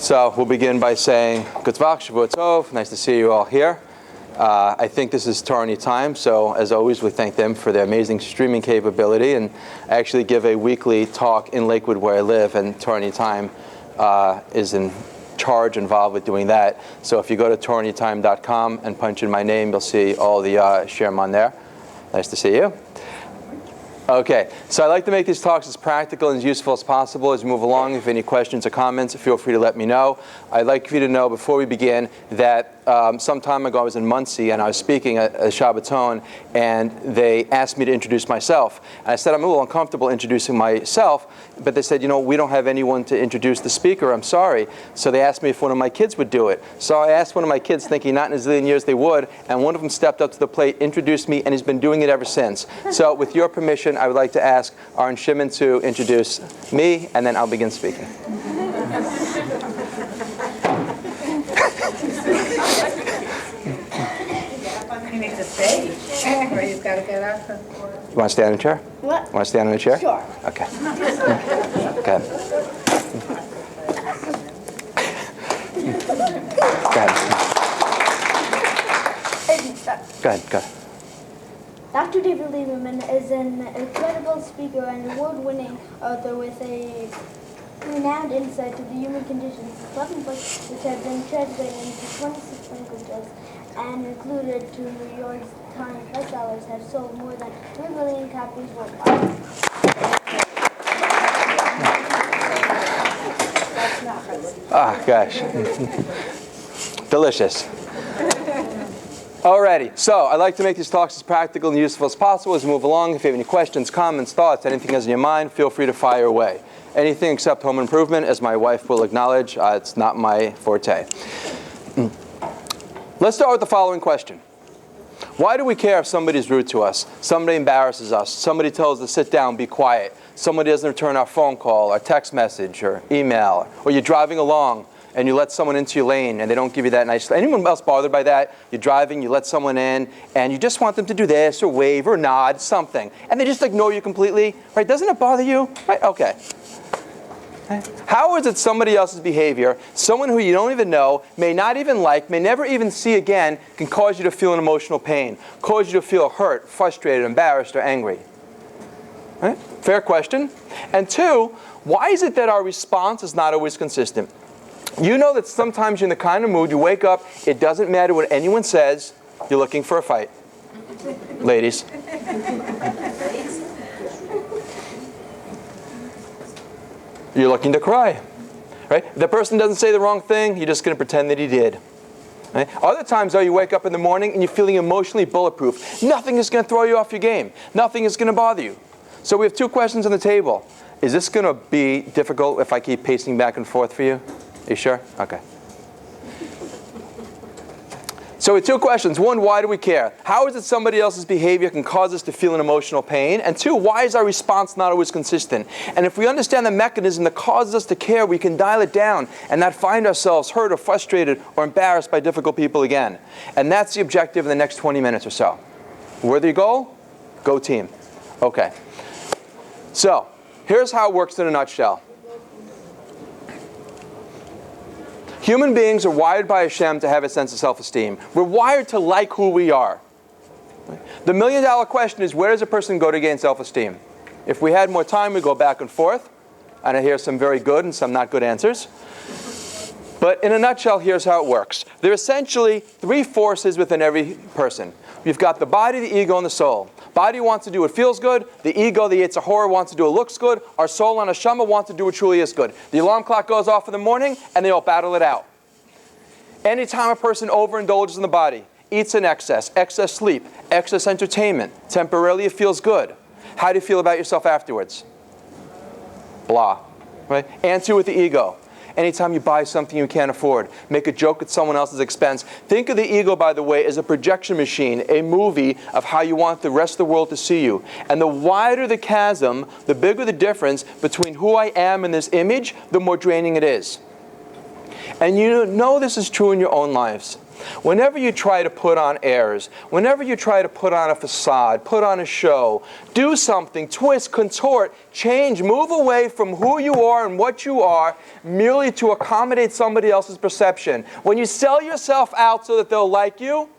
So we'll begin by saying, Good Tvach, Shavua Tov. Nice to see you all here. I think this is Torah Anytime, so as always, we thank them for their amazing streaming capability. And I actually give a weekly talk in Lakewood where I live, and Torah Anytime is in charge, involved with doing that. So if you go to TorahAnytime.com and punch in my name, you'll see all the sherm on there. Nice to see you. Okay, so I like to make these talks as practical and as useful as possible as we move along. If you have any questions or comments, feel free to let me know. I'd like for you to know before we begin that some time ago I was in Motzei and I was speaking at a Shabbaton, and they asked me to introduce myself. And I said I'm a little uncomfortable introducing myself, but they said, we don't have anyone to introduce the speaker, I'm sorry. So they asked me if one of my kids would do it. So I asked one of my kids, thinking not in a zillion years they would, and one of them stepped up to the plate, introduced me, and he's been doing it ever since. So with your permission, I would like to ask Aaron Shimon to introduce me, and then I'll begin speaking. You need to stage, or you've got to get up. You want to stand in a chair? What? Want to stand in a chair? Sure. Okay. Go ahead. Go ahead. Go ahead. Dr. David Lieberman is an incredible speaker and award-winning author with a renowned insight to the human condition. His 11 books, which have been translated into 26 languages and included to New York Times bestsellers, have sold more than 3 million copies worldwide. That's not right. Ah, gosh. Delicious. Alrighty, so I like to make these talks as practical and useful as possible as we move along. If you have any questions, comments, thoughts, anything that's in your mind, feel free to fire away. Anything except home improvement, as my wife will acknowledge, it's not my forte. Let's start with the following question. Why do we care if somebody's rude to us, somebody embarrasses us, somebody tells us to sit down, be quiet, somebody doesn't return our phone call, our text message, or email, or you're driving along and you let someone into your lane and they don't give you that nice... Anyone else bothered by that? You're driving, you let someone in, and you just want them to do this or wave or nod, something, and they just ignore you completely, right? Doesn't it bother you? Right? Okay. How is it somebody else's behavior, someone who you don't even know, may not even like, may never even see again, can cause you to feel an emotional pain, cause you to feel hurt, frustrated, embarrassed, or angry? Right? Fair question. And two, why is it that our response is not always consistent? You know that sometimes you're in the kind of mood, you wake up, it doesn't matter what anyone says, you're looking for a fight. Ladies. You're looking to cry, right? If the person doesn't say the wrong thing, you're just going to pretend that he did. Right? Other times, though, you wake up in the morning and you're feeling emotionally bulletproof. Nothing is going to throw you off your game. Nothing is going to bother you. So we have 2 questions on the table. Is this going to be difficult if I keep pacing back and forth for you? Are you sure? Okay. So with 2 questions. 1, why do we care? How is it somebody else's behavior can cause us to feel an emotional pain? And 2, why is our response not always consistent? And if we understand the mechanism that causes us to care, we can dial it down and not find ourselves hurt or frustrated or embarrassed by difficult people again. And that's the objective in the next 20 minutes or so. Worthy goal? Go team. Okay. So here's how it works in a nutshell. Human beings are wired by Hashem to have a sense of self-esteem. We're wired to like who we are. The $1 million question is, where does a person go to gain self-esteem? If we had more time, we'd go back and forth. And I hear some very good and some not good answers. But in a nutshell, here's how it works. There are essentially 3 forces within every person. You've got the body, the ego, and the soul. Body wants to do what feels good. The ego, the Yetzer Hara, wants to do what looks good. Our soul and Neshama wants to do what truly is good. The alarm clock goes off in the morning, and they all battle it out. Anytime a person overindulges in the body, eats in excess sleep, excess entertainment, temporarily it feels good. How do you feel about yourself afterwards? Blah. Right? And 2 with the ego. Anytime you buy something you can't afford, make a joke at someone else's expense. Think of the ego, by the way, as a projection machine, a movie of how you want the rest of the world to see you. And the wider the chasm, the bigger the difference between who I am and this image, the more draining it is. And you know this is true in your own lives. Whenever you try to put on airs, whenever you try to put on a facade, put on a show, do something, twist, contort, change, move away from who you are and what you are merely to accommodate somebody else's perception. When you sell yourself out so that they'll like you,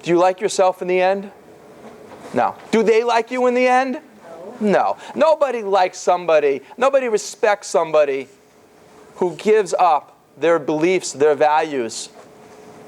do you like yourself in the end? No. Do they like you in the end? No. Nobody likes somebody, nobody respects somebody who gives up their beliefs, their values,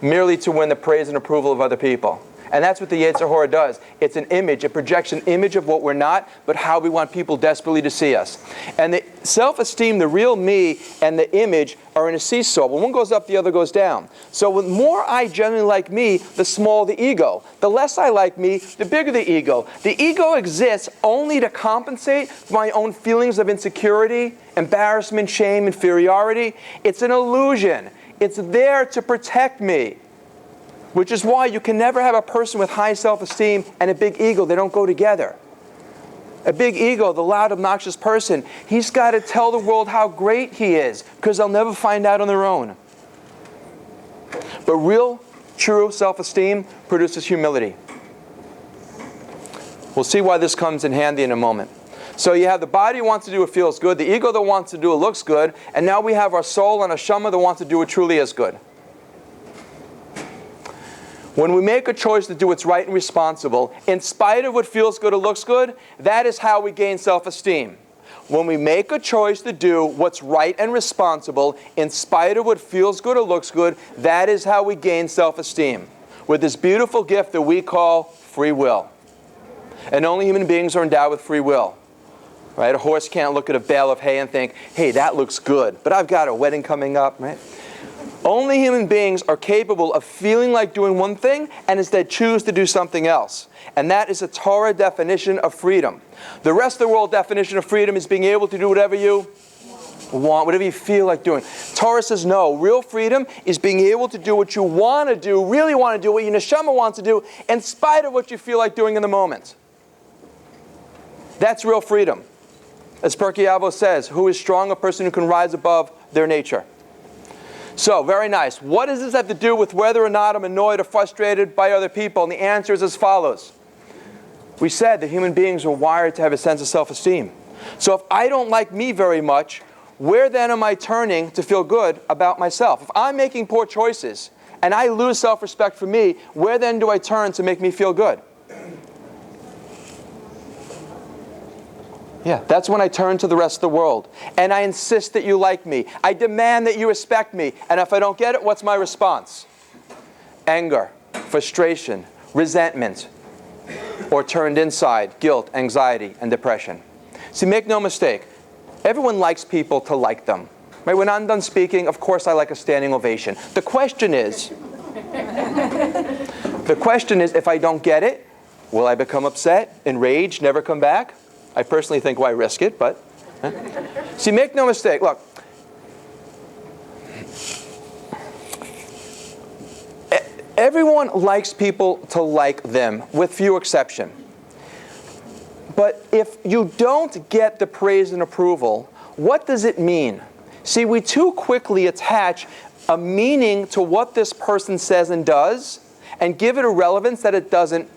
merely to win the praise and approval of other people. And that's what the Yetzer Hara does. It's an image, it projects an image of what we're not, but how we want people desperately to see us. And the self-esteem, the real me, and the image are in a seesaw. When one goes up, the other goes down. So the more I generally like me, the smaller the ego. The less I like me, the bigger the ego. The ego exists only to compensate for my own feelings of insecurity, embarrassment, shame, inferiority. It's an illusion. It's there to protect me. Which is why you can never have a person with high self-esteem and a big ego. They don't go together. A big ego, the loud, obnoxious person, he's got to tell the world how great he is, because they'll never find out on their own. But real, true self-esteem produces humility. We'll see why this comes in handy in a moment. So you have the body wants to do what feels good, the ego that wants to do what looks good, and now we have our soul and a shama that wants to do what truly is good. When we make a choice to do what's right and responsible, in spite of what feels good or looks good, that is how we gain self-esteem. When we make a choice to do what's right and responsible, in spite of what feels good or looks good, that is how we gain self-esteem. With this beautiful gift that we call free will. And only human beings are endowed with free will. Right? A horse can't look at a bale of hay and think, hey, that looks good, but I've got a wedding coming up, right? Only human beings are capable of feeling like doing one thing and instead choose to do something else. And that is a Torah definition of freedom. The rest of the world definition of freedom is being able to do whatever you want, whatever you feel like doing. Torah says no. Real freedom is being able to do what you want to do, really want to do, what your neshama wants to do, in spite of what you feel like doing in the moment. That's real freedom. As Pirkei Avos says, who is strong? A person who can rise above their nature. So, very nice. What does this have to do with whether or not I'm annoyed or frustrated by other people? And the answer is as follows. We said that human beings are wired to have a sense of self-esteem. So if I don't like me very much, where then am I turning to feel good about myself? If I'm making poor choices and I lose self-respect for me, where then do I turn to make me feel good? Yeah, that's when I turn to the rest of the world. And I insist that you like me. I demand that you respect me. And if I don't get it, what's my response? Anger, frustration, resentment, or turned inside, guilt, anxiety, and depression. See, make no mistake. Everyone likes people to like them. Right? When I'm done speaking, of course I like a standing ovation. The question is, if I don't get it, will I become upset, enraged, never come back? I personally think, why risk it, but... See, make no mistake. Look. Everyone likes people to like them, with few exceptions. But if you don't get the praise and approval, what does it mean? See, we too quickly attach a meaning to what this person says and does, and give it a relevance that it doesn't.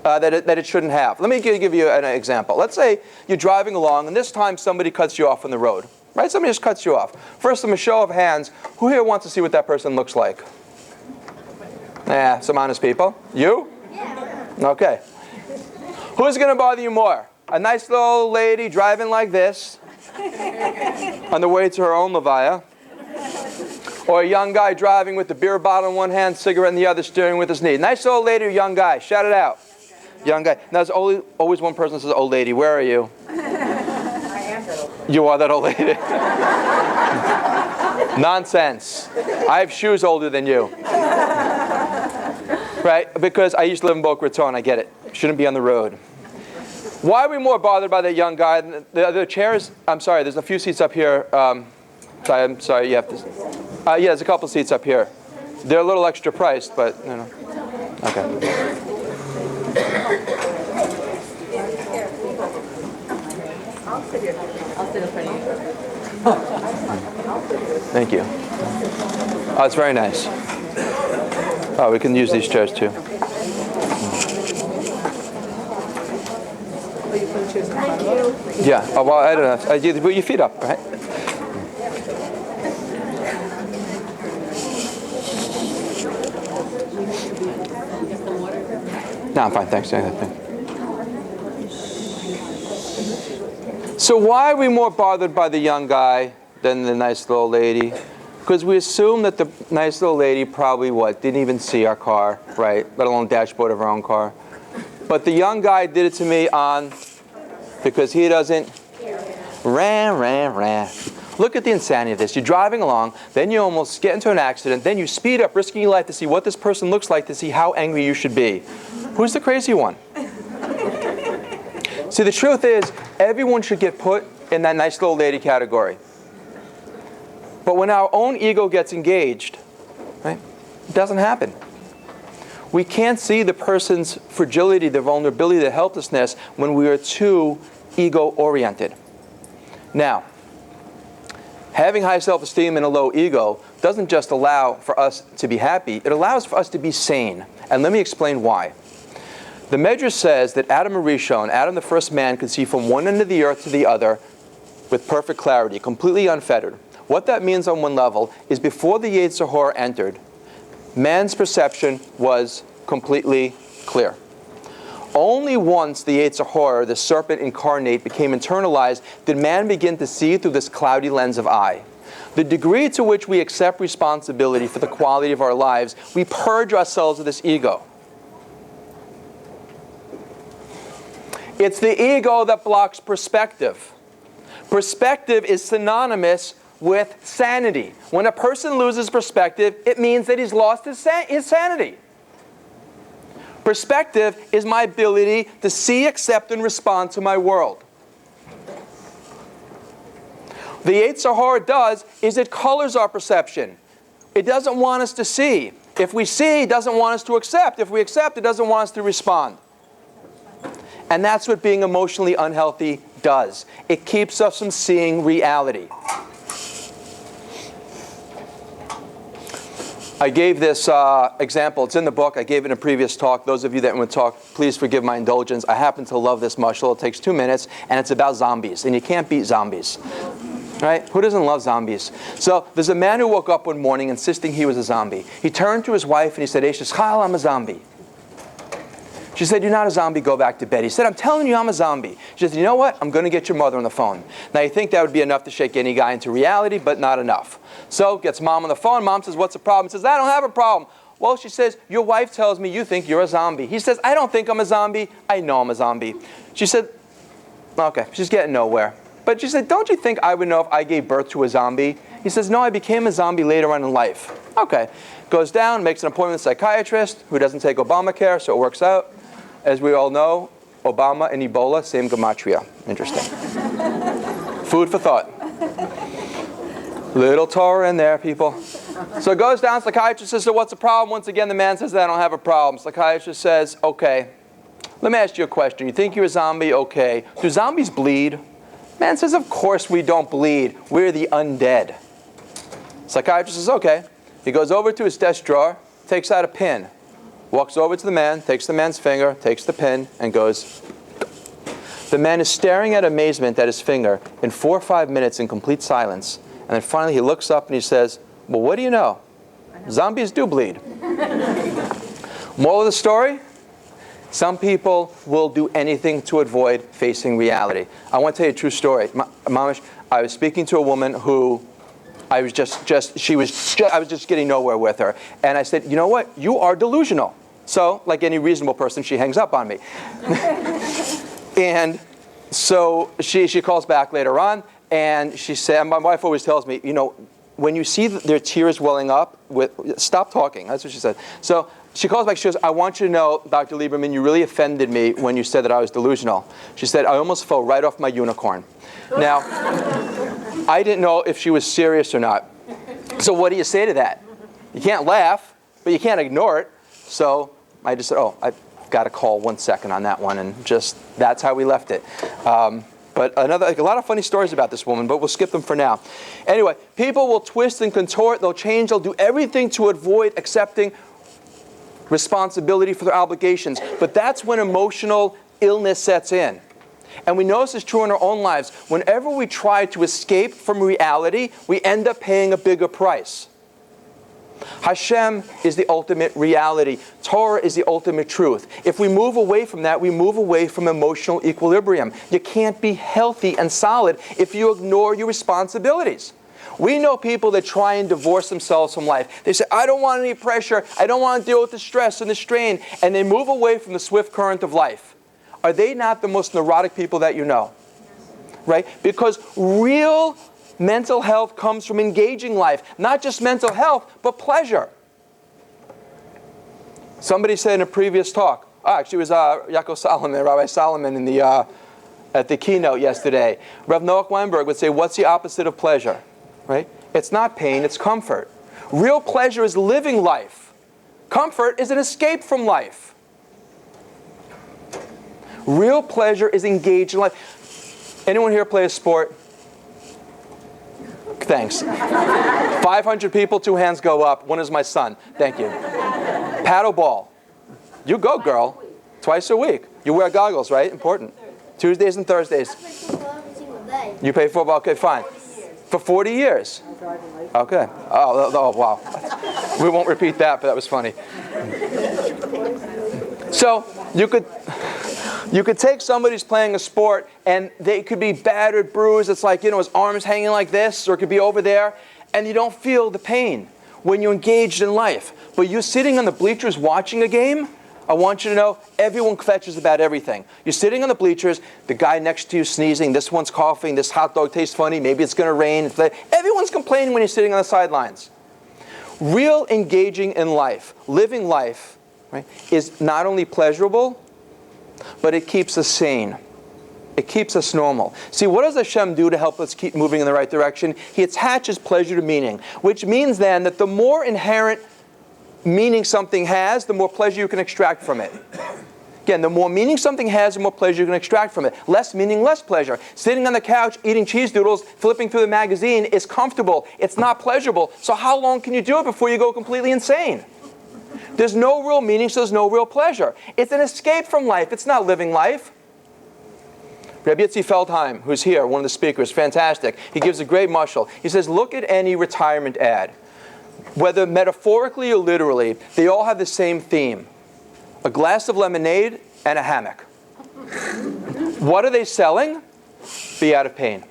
That it shouldn't have. Let me give you an example. Let's say you're driving along, and this time somebody cuts you off on the road. Right? Somebody just cuts you off. First, from a show of hands, who here wants to see what that person looks like? Some honest people. You? Yeah. Okay. Who's going to bother you more? A nice little lady driving like this on the way to her own levaya, or a young guy driving with the beer bottle in one hand, cigarette in the other, steering with his knee? Nice old lady or young guy? Shout it out. Young guy. Now, there's always one person that says, old lady. Where are you? I am that old lady. You are that old lady. Nonsense. I have shoes older than you. Right? Because I used to live in Boca Raton. I get it. Shouldn't be on the road. Why are we more bothered by that young guy than the chairs? I'm sorry. There's a few seats up here. I'm sorry. You have to. Yeah, there's a couple seats up here. They're a little extra priced, but you know. Okay. I'll sit here. I'll sit in front of you. Thank you. Oh, it's very nice. Oh, we can use these chairs too. Thank you. Yeah. Oh, well, I don't know. You put your feet up, right? No, I'm fine. Thanks. So why are we more bothered by the young guy than the nice little lady? Because we assume that the nice little lady probably didn't even see our car, right? Let alone dashboard of her own car. But the young guy did it to me because he doesn't ran. Look at the insanity of this. You're driving along, then you almost get into an accident, then you speed up, risking your life to see what this person looks like, to see how angry you should be. Who's the crazy one? See, the truth is, everyone should get put in that nice little lady category. But when our own ego gets engaged, right, it doesn't happen. We can't see the person's fragility, their vulnerability, their helplessness when we are too ego-oriented. Now, having high self-esteem and a low ego doesn't just allow for us to be happy, it allows for us to be sane. And let me explain why. The Medrash says that Adam Arishon, Adam the first man, could see from one end of the earth to the other with perfect clarity, completely unfettered. What that means on one level is before the Yetzer Hara entered, man's perception was completely clear. Only once the Yetzer Hara, the serpent incarnate, became internalized did man begin to see through this cloudy lens of eye. The degree to which we accept responsibility for the quality of our lives, we purge ourselves of this ego. It's the ego that blocks perspective. Perspective is synonymous with sanity. When a person loses perspective, it means that he's lost his sanity. Perspective is my ability to see, accept, and respond to my world. The Yetzer Hara does is it colors our perception. It doesn't want us to see. If we see, it doesn't want us to accept. If we accept, it doesn't want us to respond. And that's what being emotionally unhealthy does. It keeps us from seeing reality. I gave this example. It's in the book. I gave it in a previous talk. Those of you that want to talk, please forgive my indulgence. I happen to love this mushal. It takes 2 minutes, and it's about zombies. And you can't beat zombies. Right? Who doesn't love zombies? So there's a man who woke up one morning insisting he was a zombie. He turned to his wife and he said, Eshes Chal, I'm a zombie. She said, you're not a zombie, go back to bed. He said, I'm telling you I'm a zombie. She said, you know what? I'm going to get your mother on the phone. Now you think that would be enough to shake any guy into reality, but not enough. So gets mom on the phone. Mom says, what's the problem? He says, I don't have a problem. Well, she says, your wife tells me you think you're a zombie. He says, I don't think I'm a zombie. I know I'm a zombie. She said, okay, she's getting nowhere. But she said, don't you think I would know if I gave birth to a zombie? He says, no, I became a zombie later on in life. Okay. Goes down, makes an appointment with a psychiatrist who doesn't take Obamacare, so it works out. As we all know, Obama and Ebola, same gematria. Interesting. Food for thought. Little Torah in there, people. So it goes down, psychiatrist says, so what's the problem? Once again, the man says, I don't have a problem. Psychiatrist says, okay, let me ask you a question. You think you're a zombie? Okay. Do zombies bleed? Man says, of course we don't bleed. We're the undead. Psychiatrist says, okay. He goes over to his desk drawer, takes out a pin. Walks over to the man, takes the man's finger, takes the pin, and goes. The man is staring at amazement at his finger in 4 or 5 minutes in complete silence. And then finally he looks up and he says, well, what do you know? Zombies do bleed. Moral of the story? Some people will do anything to avoid facing reality. I want to tell you a true story. Mamish, I was speaking to a woman who I was just getting nowhere with her. And I said, you know what? You are delusional. So, like any reasonable person, she hangs up on me. And so she calls back later on, and she said, my wife always tells me, you know, when you see their tears welling up, stop talking. That's what she said. So she calls back, she goes, I want you to know, Dr. Lieberman, you really offended me when you said that I was delusional. She said, I almost fell right off my unicorn. Now, I didn't know if she was serious or not. So what do you say to that? You can't laugh, but you can't ignore it. So I just said, oh, I've got to call 1 second on that one. And just, that's how we left it. But a lot of funny stories about this woman, but we'll skip them for now. Anyway, people will twist and contort, they'll change, they'll do everything to avoid accepting responsibility for their obligations. But that's when emotional illness sets in. And we know this is true in our own lives. Whenever we try to escape from reality, we end up paying a bigger price. Hashem is the ultimate reality. Torah is the ultimate truth. If we move away from that, we move away from emotional equilibrium. You can't be healthy and solid if you ignore your responsibilities. We know people that try and divorce themselves from life. They say, I don't want any pressure. I don't want to deal with the stress and the strain. And they move away from the swift current of life. Are they not the most neurotic people that you know? Right? Because real mental health comes from engaging life. Not just mental health, but pleasure. Somebody said in a previous talk, actually it was Yaakov Solomon, Rabbi Solomon at the keynote yesterday. Rav Noach Weinberg would say, what's the opposite of pleasure? Right? It's not pain, it's comfort. Real pleasure is living life. Comfort is an escape from life. Real pleasure is engaged in life. Anyone here play a sport? Thanks. 500 people, 2 hands go up. One is my son. Thank you. Paddleball. You go, girl. Twice a week. You wear goggles, right? Important. Tuesdays and Thursdays. I play football every single day. You play football? Okay, fine. For 40 years? Okay. Oh, wow. We won't repeat that, but that was funny. So, you could take somebody who's playing a sport and they could be battered, bruised. It's like, his arms hanging like this, or it could be over there, and you don't feel the pain when you're engaged in life. But you're sitting on the bleachers watching a game, I want you to know, everyone kvetches about everything. You're sitting on the bleachers, the guy next to you sneezing, this one's coughing, this hot dog tastes funny, maybe it's going to rain. Everyone's complaining when you're sitting on the sidelines. Real engaging in life, living life, right, is not only pleasurable, but it keeps us sane. It keeps us normal. See, what does Hashem do to help us keep moving in the right direction? He attaches pleasure to meaning, which means then that the more inherent meaning something has, the more pleasure you can extract from it. Again, the more meaning something has, the more pleasure you can extract from it. Less meaning, less pleasure. Sitting on the couch, eating cheese doodles, flipping through the magazine is comfortable. It's not pleasurable. So how long can you do it before you go completely insane? There's no real meaning, so there's no real pleasure. It's an escape from life. It's not living life. Rabbi Yitzi Feldheim, who's here, one of the speakers, fantastic. He gives a great mashal. He says, look at any retirement ad. Whether metaphorically or literally, they all have the same theme. A glass of lemonade and a hammock. What are they selling? Be out of pain.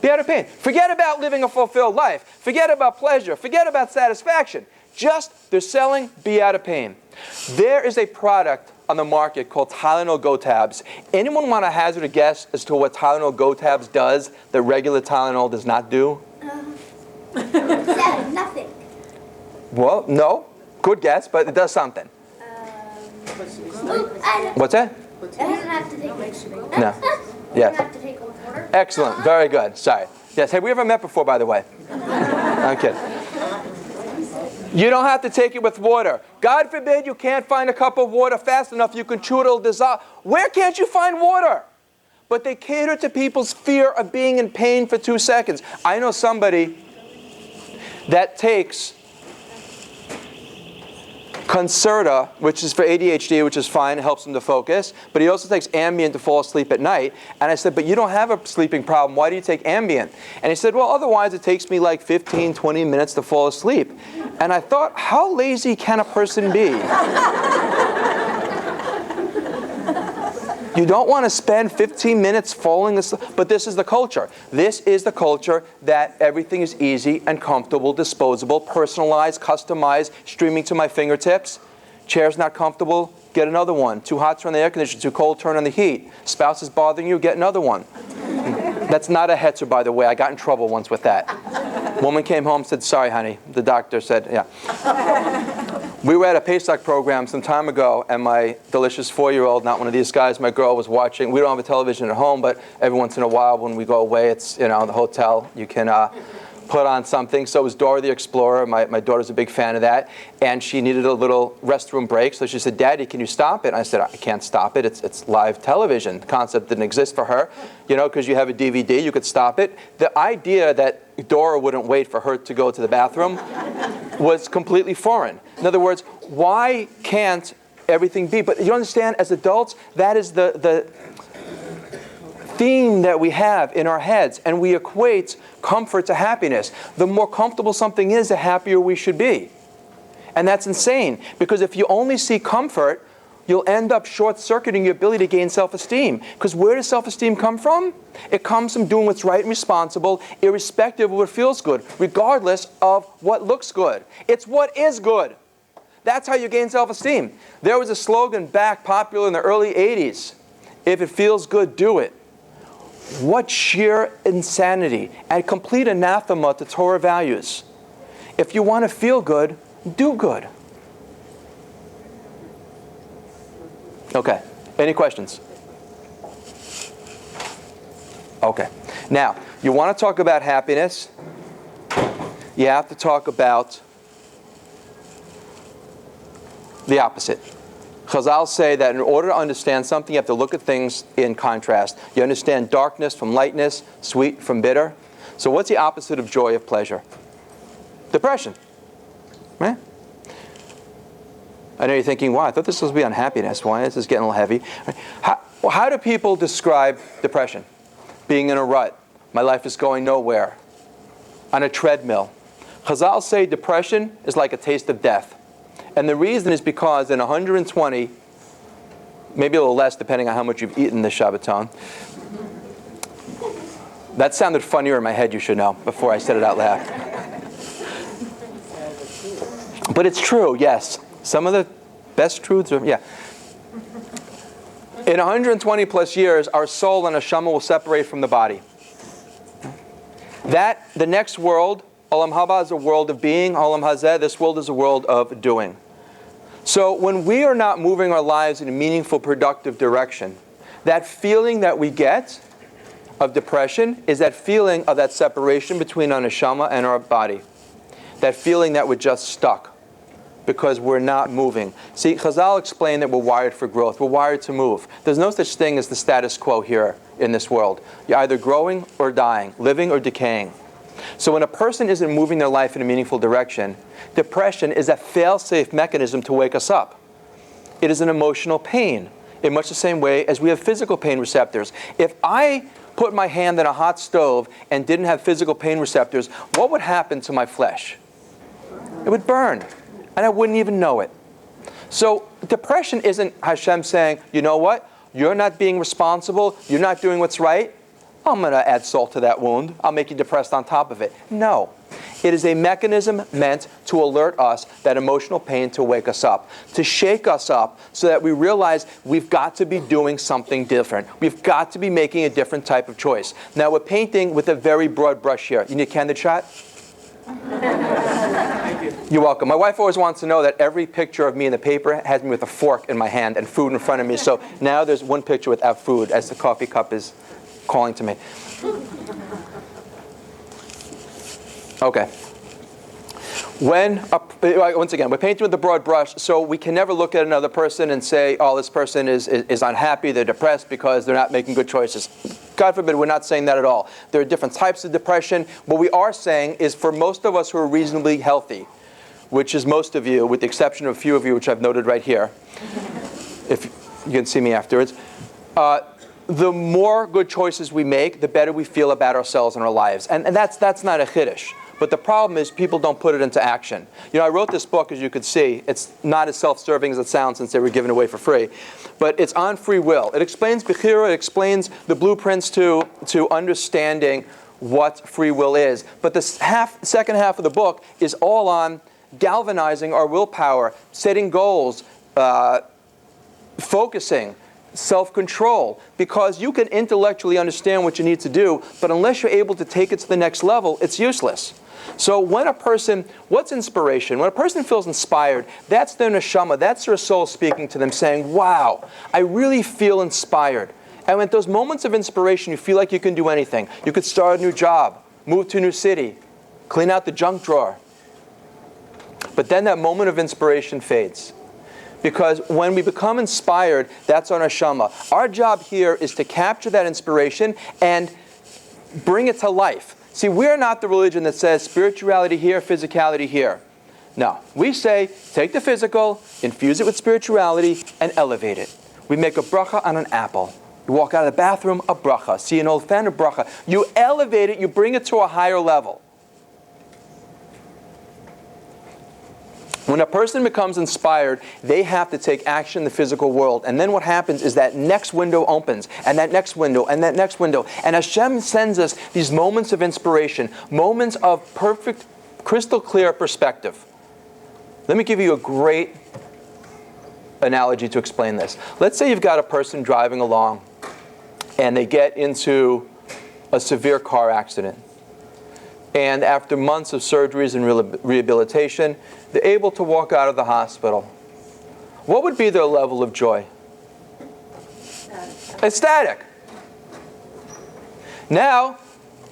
Be out of pain. Forget about living a fulfilled life. Forget about pleasure. Forget about satisfaction. Just, they're selling, be out of pain. There is a product on the market called Tylenol Go Tabs. Anyone want to hazard a guess as to what Tylenol Go Tabs does that regular Tylenol does not do? Nothing. Well, no. Good guess, but it does something. What's that? I don't have to take it. No. I Yes. don't have to take cold water. Excellent. Very good. Sorry. Yes. Have we ever met before, by the way? Okay. You don't have to take it with water. God forbid you can't find a cup of water fast enough you can chew it, it'll dissolve. Where can't you find water? But they cater to people's fear of being in pain for 2 seconds. I know somebody that takes Concerta, which is for ADHD, which is fine, it helps him to focus, but he also takes Ambien to fall asleep at night. And I said, but you don't have a sleeping problem, why do you take Ambien? And he said, well, otherwise it takes me like 15, 20 minutes to fall asleep. And I thought, how lazy can a person be? You don't want to spend 15 minutes falling asleep, but this is the culture. This is the culture that everything is easy and comfortable, disposable, personalized, customized, streaming to my fingertips. Chair's not comfortable, get another one. Too hot, turn on the air conditioner. Too cold, turn on the heat. Spouse is bothering you, get another one. That's not a hetzer, by the way. I got in trouble once with that. Woman came home and said, sorry, honey. The doctor said, yeah. We were at a Pesach program some time ago, and my delicious 4-year-old, not one of these guys, my girl was watching. We don't have a television at home, but every once in a while when we go away, it's, the hotel, you can put on something. So it was Dora the Explorer. My daughter's a big fan of that. And she needed a little restroom break. So she said, Daddy, can you stop it? And I said, I can't stop it. It's live television. The concept didn't exist for her. Because you have a DVD, you could stop it. The idea that Dora wouldn't wait for her to go to the bathroom was completely foreign. In other words, why can't everything be? But you understand, as adults, that is the theme that we have in our heads, and we equate comfort to happiness. The more comfortable something is, the happier we should be. And that's insane, because if you only see comfort, you'll end up short-circuiting your ability to gain self-esteem. Because where does self-esteem come from? It comes from doing what's right and responsible, irrespective of what feels good, regardless of what looks good. It's what is good. That's how you gain self-esteem. There was a slogan back popular in the early 80s. If it feels good, do it. What sheer insanity and complete anathema to Torah values. If you want to feel good, do good. Okay, any questions? Okay, now, you want to talk about happiness, you have to talk about the opposite. Chazal say that in order to understand something, you have to look at things in contrast. You understand darkness from lightness, sweet from bitter. So what's the opposite of joy, of pleasure? Depression. Right? I know you're thinking, wow, I thought this was supposed to be on happiness. Why is this getting a little heavy? How do people describe depression? Being in a rut. My life is going nowhere. On a treadmill. Chazal say depression is like a taste of death. And the reason is because in 120, maybe a little less depending on how much you've eaten this Shabbaton. That sounded funnier in my head, you should know, before I said it out loud. But it's true, yes. Some of the best truths are, yeah. In 120 plus years, our soul and neshama will separate from the body. The next world, Olam Haba, is a world of being. Olam Hazeh, this world is a world of doing. So when we are not moving our lives in a meaningful, productive direction, that feeling that we get of depression is that feeling of that separation between our neshama and our body. That feeling that we're just stuck because we're not moving. See, Chazal explained that we're wired for growth. We're wired to move. There's no such thing as the status quo here in this world. You're either growing or dying, living or decaying. So when a person isn't moving their life in a meaningful direction, depression is a fail-safe mechanism to wake us up. It is an emotional pain, in much the same way as we have physical pain receptors. If I put my hand in a hot stove and didn't have physical pain receptors, what would happen to my flesh? It would burn, and I wouldn't even know it. So depression isn't Hashem saying, you know what? You're not being responsible. You're not doing what's right. I'm going to add salt to that wound. I'll make you depressed on top of it. No. It is a mechanism meant to alert us, that emotional pain, to wake us up, to shake us up so that we realize we've got to be doing something different. We've got to be making a different type of choice. Now, we're painting with a very broad brush here. You need a candid shot? You're welcome. My wife always wants to know that every picture of me in the paper has me with a fork in my hand and food in front of me. So now there's one picture without food as the coffee cup is calling to me. Okay. Once again, we're painting with a broad brush, so we can never look at another person and say, oh, this person is unhappy, they're depressed because they're not making good choices. God forbid, we're not saying that at all. There are different types of depression. What we are saying is for most of us who are reasonably healthy, which is most of you, with the exception of a few of you, which I've noted right here, if you can see me afterwards, the more good choices we make, the better we feel about ourselves and our lives. And that's not a chiddush. But the problem is people don't put it into action. I wrote this book, as you could see. It's not as self-serving as it sounds since they were given away for free. But it's on free will. It explains Bechira, it explains the blueprints to understanding what free will is. But the second half of the book is all on galvanizing our willpower, setting goals, focusing, self-control, because you can intellectually understand what you need to do, but unless you're able to take it to the next level, it's useless. So what's inspiration? When a person feels inspired, that's their neshama, that's their soul speaking to them, saying, wow, I really feel inspired. And at those moments of inspiration, you feel like you can do anything. You could start a new job, move to a new city, clean out the junk drawer. But then that moment of inspiration fades. Because when we become inspired, that's our neshama. Our job here is to capture that inspiration and bring it to life. See, we're not the religion that says spirituality here, physicality here. No. We say, take the physical, infuse it with spirituality, and elevate it. We make a bracha on an apple. You walk out of the bathroom, a bracha. See an old fan, a bracha. You elevate it, you bring it to a higher level. When a person becomes inspired, they have to take action in the physical world. And then what happens is that next window opens, and that next window, and that next window. And Hashem sends us these moments of inspiration, moments of perfect, crystal clear perspective. Let me give you a great analogy to explain this. Let's say you've got a person driving along, and they get into a severe car accident. And after months of surgeries and rehabilitation, they're able to walk out of the hospital. What would be their level of joy? Ecstatic. Now,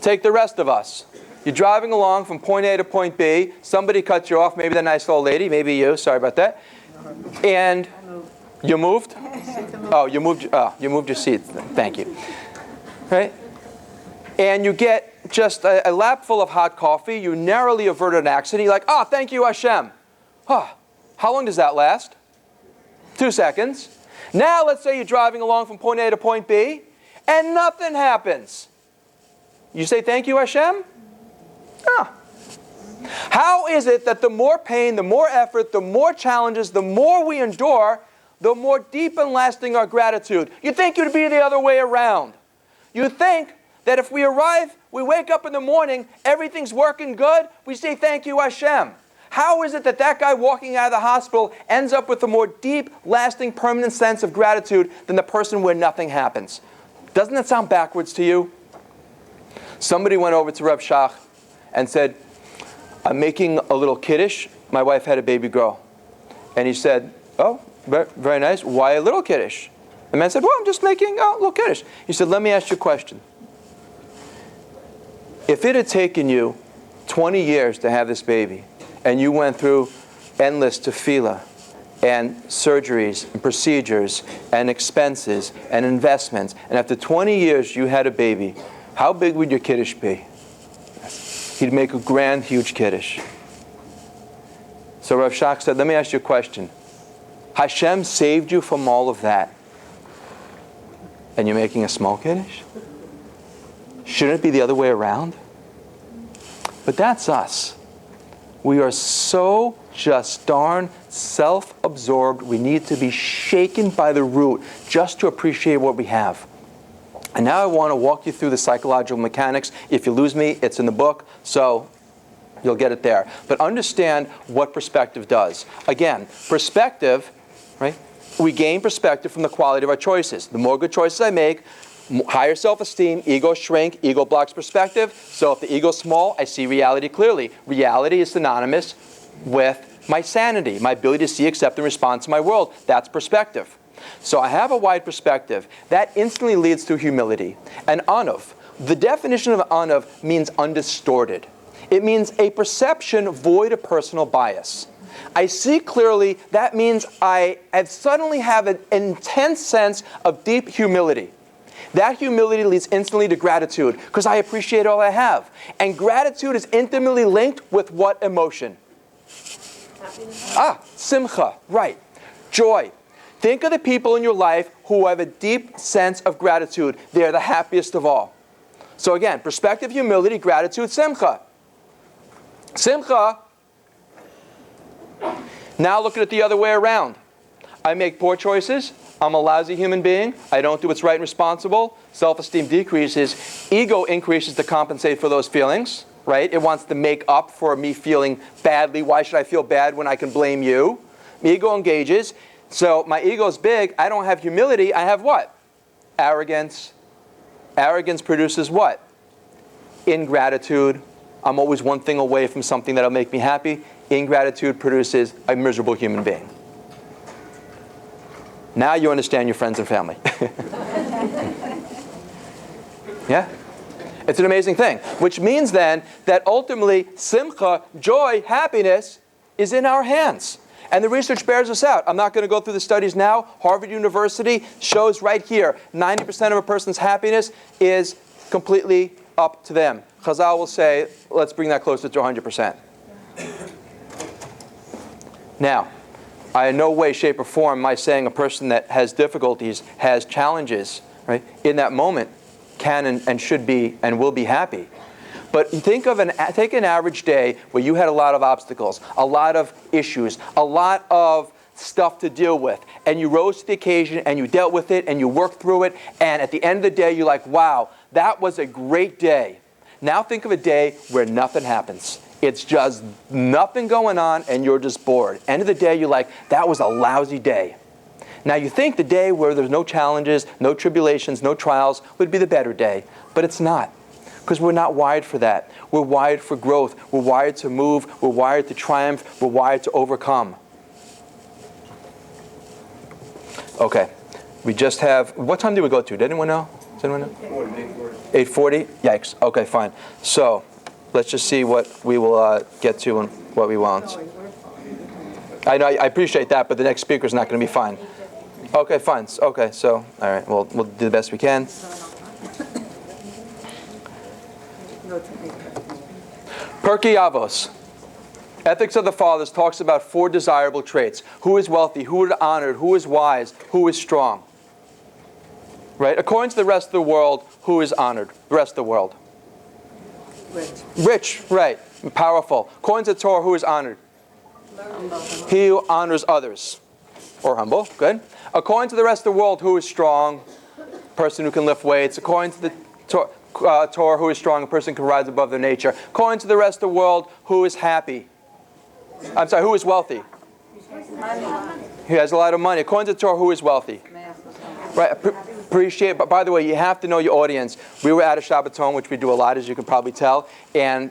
take the rest of us. You're driving along from point A to point B. Somebody cuts you off, maybe the nice old lady, maybe you, sorry about that. And you moved? Oh, you moved your seat. Thank you. Right? And you get just a lap full of hot coffee. You narrowly averted an accident. You're like, oh, thank you, Hashem. Oh, how long does that last? 2 seconds. Now let's say you're driving along from point A to point B, and nothing happens. You say, thank you, Hashem? Oh. How is it that the more pain, the more effort, the more challenges, the more we endure, the more deep and lasting our gratitude? You'd think it would be the other way around. You think that if we wake up in the morning, everything's working good, we say, thank you, Hashem. How is it that that guy walking out of the hospital ends up with a more deep, lasting, permanent sense of gratitude than the person where nothing happens? Doesn't that sound backwards to you? Somebody went over to Reb Shach and said, I'm making a little kiddush. My wife had a baby girl. And he said, oh, very nice. Why a little kiddush? The man said, well, I'm just making a little kiddush. He said, let me ask you a question. If it had taken you 20 years to have this baby, and you went through endless tefillah, and surgeries, and procedures, and expenses, and investments, and after 20 years you had a baby, how big would your kiddush be? He'd make a grand, huge kiddush. So Rav Shach said, let me ask you a question. Hashem saved you from all of that, and you're making a small kiddush? Shouldn't it be the other way around? But that's us. We are so just darn self-absorbed. We need to be shaken by the root just to appreciate what we have. And now I want to walk you through the psychological mechanics. If you lose me, it's in the book, so you'll get it there. But understand what perspective does. Again, perspective, right? We gain perspective from the quality of our choices. The more good choices I make, higher self-esteem, ego shrink, ego blocks perspective. So if the ego's small, I see reality clearly. Reality is synonymous with my sanity, my ability to see, accept, and respond to my world. That's perspective. So I have a wide perspective. That instantly leads to humility. And anuv, the definition of anuv means undistorted. It means a perception void of personal bias. I see clearly, that means I suddenly have an intense sense of deep humility. That humility leads instantly to gratitude, because I appreciate all I have. And gratitude is intimately linked with what emotion? Simcha, right. Joy. Think of the people in your life who have a deep sense of gratitude. They're the happiest of all. So again, perspective, humility, gratitude, simcha. Simcha. Now look at it the other way around. I make poor choices. I'm a lousy human being. I don't do what's right and responsible. Self-esteem decreases. Ego increases to compensate for those feelings, right? It wants to make up for me feeling badly. Why should I feel bad when I can blame you? Ego engages. So my ego's big. I don't have humility. I have what? Arrogance. Arrogance produces what? Ingratitude. I'm always one thing away from something that'll make me happy. Ingratitude produces a miserable human being. Now you understand your friends and family. Yeah? It's an amazing thing. Which means then that ultimately simcha, joy, happiness is in our hands. And the research bears this out. I'm not going to go through the studies now. Harvard University shows right here 90% of a person's happiness is completely up to them. Chazal will say, let's bring that closer to 100%. Now, I in no way, shape, or form am I saying a person that has difficulties, has challenges, right, in that moment can and should be and will be happy. But take an average day where you had a lot of obstacles, a lot of issues, a lot of stuff to deal with, and you rose to the occasion and you dealt with it and you worked through it, and at the end of the day you're like, wow, that was a great day. Now think of a day where nothing happens. It's just nothing going on and you're just bored. End of the day you're like, that was a lousy day. Now you think the day where there's no challenges, no tribulations, no trials would be the better day, but it's not. Because we're not wired for that. We're wired for growth. We're wired to move. We're wired to triumph. We're wired to overcome. Okay. We just have, what time did we go to? Did anyone know? Does anyone know? 8:40? Yikes. Okay, fine. So, let's just see what we will get to and what we won't. I know, I appreciate that, but the next speaker is not going to be fine. Okay, fine. Okay, so, all right. We'll do the best we can. Pirkei Avos, Ethics of the Fathers, talks about 4 desirable traits. Who is wealthy? Who is honored? Who is wise? Who is strong? Right? According to the rest of the world, who is honored? The rest of the world. Rich, right. Powerful. According to the Torah, who is honored? He who honors others. Or humble. Good. According to the rest of the world, who is strong? Person who can lift weights. According to the Torah, who is strong? A person who can rise above their nature. According to the rest of the world, who is happy? I'm sorry, who is wealthy? He has a lot of money. According to the Torah, who is wealthy? Right. Appreciate. But by the way, you have to know your audience. We were at a Shabbaton, which we do a lot, as you can probably tell, and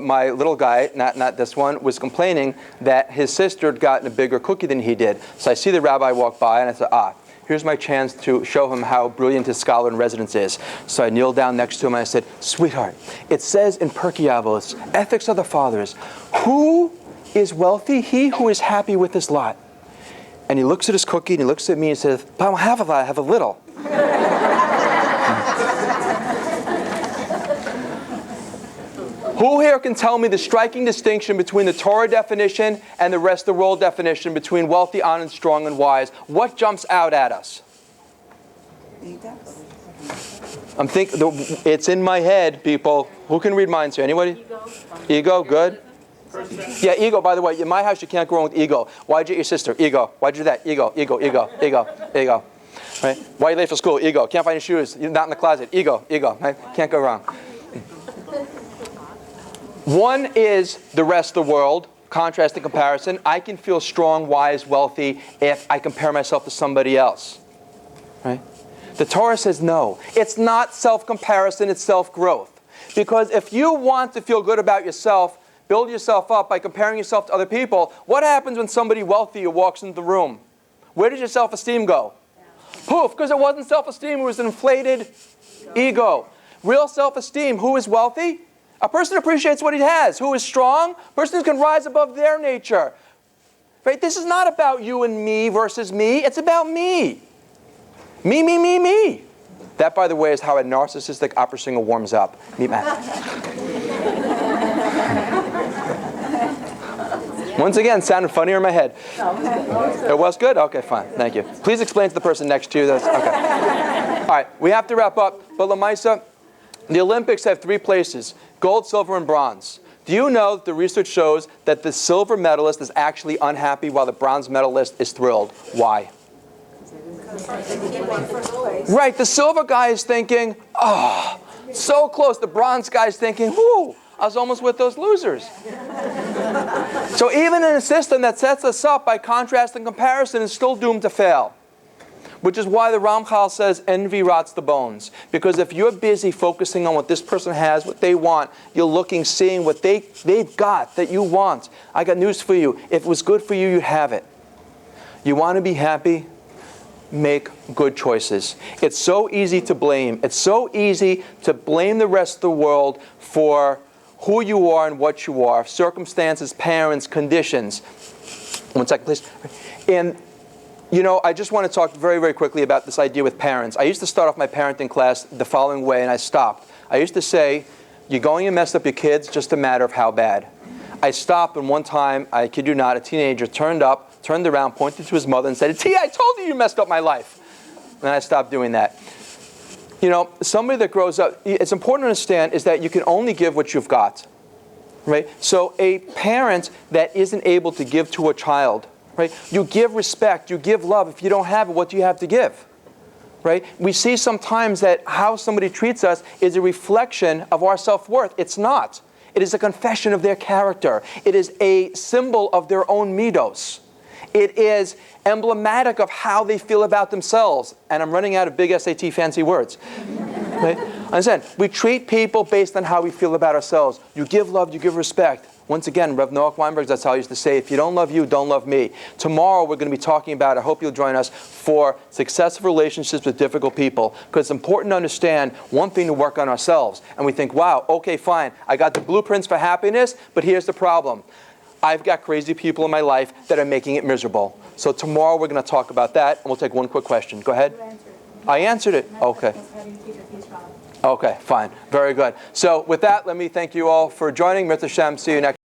my little guy, not this one, was complaining that his sister had gotten a bigger cookie than he did. So I see the rabbi walk by, and I said, here's my chance to show him how brilliant his scholar in residence is. So I kneeled down next to him and I said, sweetheart, it says in Pirkei Avos, Ethics of the Fathers, who is wealthy? He who is happy with his lot. And he looks at his cookie and he looks at me and says, but I don't have a lot, I have a little. Who here can tell me the striking distinction between the Torah definition and the rest of the world definition between wealthy, honored, strong, and wise? What jumps out at us? I'm thinking, it's in my head, people. Who can read minds here? Anybody? Ego, good. Yeah, ego, by the way, in my house you can't go wrong with ego. Why'd you hit your sister? Ego. Why'd you do that? Ego. Right? Why you late for school? Ego. Can't find your shoes. You're not in the closet. Ego. Right? Can't go wrong. One is the rest of the world, contrast and comparison. I can feel strong, wise, wealthy if I compare myself to somebody else. Right? The Torah says no. It's not self-comparison, it's self-growth. Because if you want to feel good about yourself, build yourself up by comparing yourself to other people, what happens when somebody wealthy walks into the room? Where does your self-esteem go? Poof, because it wasn't self-esteem, it was an inflated ego. Real self-esteem, who is wealthy? A person who appreciates what he has. Who is strong? A person who can rise above their nature. Right? This is not about you and me versus me. It's about me. Me. That, by the way, is how a narcissistic opera singer warms up. Me, man. Once again, sounded funnier in my head. It was good? Okay, fine. Thank you. Please explain to the person next to you. Okay. All right, we have to wrap up. But Lamaisa, the Olympics have 3 places: gold, silver, and bronze. Do you know that the research shows that the silver medalist is actually unhappy while the bronze medalist is thrilled? Why? Right, the silver guy is thinking, oh, so close. The bronze guy is thinking, whoo, I was almost with those losers. So even in a system that sets us up by contrast and comparison is still doomed to fail. Which is why the Ramchal says envy rots the bones. Because if you're busy focusing on what this person has, what they want, you're looking, seeing what they've got that you want. I got news for you. If it was good for you, you'd have it. You want to be happy? Make good choices. It's so easy to blame. It's so easy to blame the rest of the world for who you are and what you are. Circumstances, parents, conditions. One second, please. And you know, I just want to talk very, very quickly about this idea with parents. I used to start off my parenting class the following way, and I stopped. I used to say, you're going to mess up your kids, just a matter of how bad. I stopped, and one time, I kid you not, a teenager turned around, pointed to his mother, and said, T, I told you messed up my life. And I stopped doing that. You know, somebody that grows up, it's important to understand is that you can only give what you've got. Right? So a parent that isn't able to give to a child, right? You give respect, you give love. If you don't have it, what do you have to give? Right? We see sometimes that how somebody treats us is a reflection of our self-worth. It's not. It is a confession of their character. It is a symbol of their own midos. It is emblematic of how they feel about themselves. And I'm running out of big SAT fancy words. Right? Understand? We treat people based on how we feel about ourselves. You give love, you give respect. Once again, Rev Noach Weinberg, that's how I used to say, if you don't love you, don't love me. Tomorrow we're going to be talking about, I hope you'll join us, for successful relationships with difficult people. Because it's important to understand one thing to work on ourselves. And we think, wow, okay, fine. I got the blueprints for happiness, but here's the problem. I've got crazy people in my life that are making it miserable. So tomorrow we're going to talk about that, and we'll take one quick question. Go ahead. I answered it. Okay. Okay, fine. Very good. So with that, let me thank you all for joining. Mirth Hashem. See you next